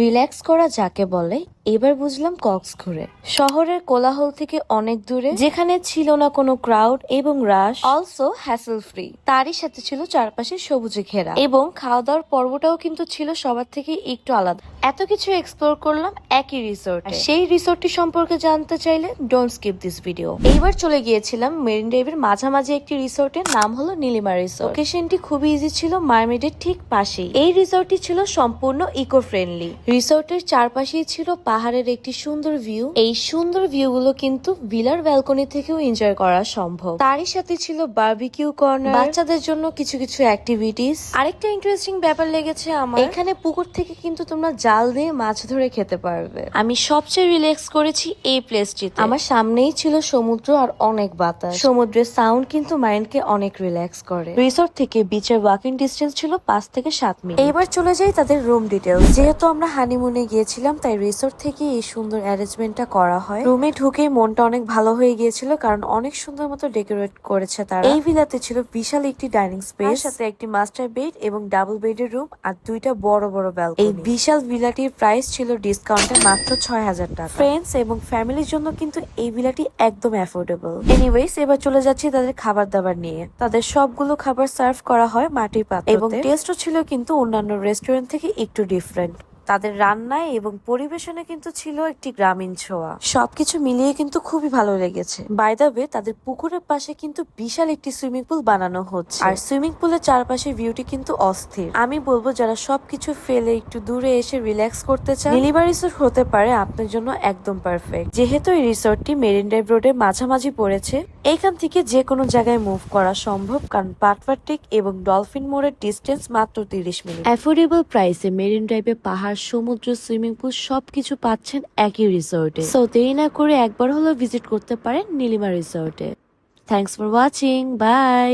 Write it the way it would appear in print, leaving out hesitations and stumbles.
Relax করা যাকে বলে এবার বুঝলাম কক্সঘোরে শহরের কোলাহল থেকে অনেক দূরে, যেখানে ছিল না কোনো ক্রাউড এবং রাশ, অলসো হ্যাসেল ফ্রি। তারই সাথে ছিল চারপাশে সবুজে ঘেরা এবং খাওয়া দাওয়ার পর্বটাও কিন্তু ছিল সবার থেকে একটু আলাদা। এত কিছু এক্সপ্লোর করলাম একই রিসোর্টে। সেই রিসোর্টটি সম্পর্কে জানতে চাইলে ডোন্ট স্কিপ দিস ভিডিও। এইবার চলে গিয়েছিলাম মেরিন ড্রাইভের মাঝামাঝি একটি রিসোর্টের নাম হলো নীলিমা রিসোর্ট। লোকেশনটি খুবই ইজি ছিল, মার্মেডের ঠিক পাশেই। এই রিসোর্টটি ছিল সম্পূর্ণ ইকো ফ্রেন্ডলি। রিসোর্টের চারপাশেই ছিল পাহাড়ের একটি সুন্দর ভিউ। এই সুন্দর ভিউ গুলো কিন্তু ভিলার ব্যালকনি থেকেও এনজয় করা সম্ভব। তারই সাথে ছিল বারবিকিউ কর্নার, বাচ্চাদের জন্য কিছু কিছু অ্যাক্টিভিটিস। আরেকটা ইন্টারেস্টিং ব্যাপার লেগেছে আমার, এখানে পুকুর থেকে কিন্তু তোমরা জাল দিয়ে মাছ ধরে খেতে পারবে। আমি সবচেয়ে রিল্যাক্স করেছি এই প্লেসটিতে। আমার সামনেই ছিল সমুদ্র আর অনেক বাতাস। সমুদ্রের সাউন্ড কিন্তু মাইন্ডকে অনেক রিল্যাক্স করে। রিসোর্ট থেকে বিচের ওয়াকিং ডিস্টেন্স ছিল 5 থেকে 7 মিনিট। এইবার চলে যাই তাদের রুম ডিটেলস। যেহেতু আমরা হানিমুনে গিয়েছিলাম তাই রিসোর্ট থেকে এই সুন্দর অ্যারেঞ্জমেন্টটা করা হয়। রুমে ঢুকেই মনটা অনেক ভালো হয়ে গিয়েছিল, কারণ অনেক সুন্দর মতো ডেকোরেট করেছে তারা। এই ভিলাতে ছিল বিশাল একটি ডাইনিং স্পেস, সাথে একটি মাস্টার বেড এবং ডাবল বেডের রুম আর দুইটা বড় বড় ব্যালকনি। এই বিশাল ভিলাটির প্রাইস ছিল ডিসকাউন্টে মাত্র 6,000 টাকা। ফ্রেন্ডস এবং ফ্যামিলির জন্য কিন্তু এই ভিলাটি একদম অ্যাফোর্ডেবল। এনিওয়েজ, এবার চলে যাচ্ছি তাদের খাবার দাবার নিয়ে। তাদের সবগুলো খাবার সার্ভ করা হয় মাটির পাত্রে এবং টেস্টও ছিল কিন্তু অন্যান্য রেস্টুরেন্ট থেকে একটু ডিফারেন্ট। তাদের রান্নায় এবং পরিবেশনে কিন্তু ছিল একটি গ্রামীণ ছোঁয়া। সবকিছু মিলিয়ে কিন্তু খুবই ভালো লেগেছে। বাই দ্য ওয়ে, তাদের পুকুরের পাশে কিন্তু বিশাল একটি সুইমিং পুল বানানো হচ্ছে, আর সুইমিং পুলের চারপাশে ভিউটি কিন্তু অস্থির। আমি বলবো যারা সবকিছু ফেলে একটু দূরে এসে রিল্যাক্স করতে চান, নীলিমা রিসোর্ট হতে পারে আপনার জন্য একদম পারফেক্ট। যেহেতু এই রিসোর্টটি মেরিন ড্রাইভ রোডের মাঝামাঝি পড়েছে, এইখান থেকে যে কোনো জায়গায় মুভ করা সম্ভব, কারণ পাটওয়ারটেক এবং ডলফিন মোড়ের ডিস্টেন্স মাত্র 30 মিনিট। অ্যাফোর্ডেবল প্রাইসে মেরিন ড্রাইভে পাহাড়, সমুদ্র, সুইমিং পুল সবকিছু পাচ্ছেন একই রিসোর্টে। সো দেরি না করে একবার হলো ভিজিট করতে পারেন নীলিমা রিসোর্টে। Thanks for watching, by.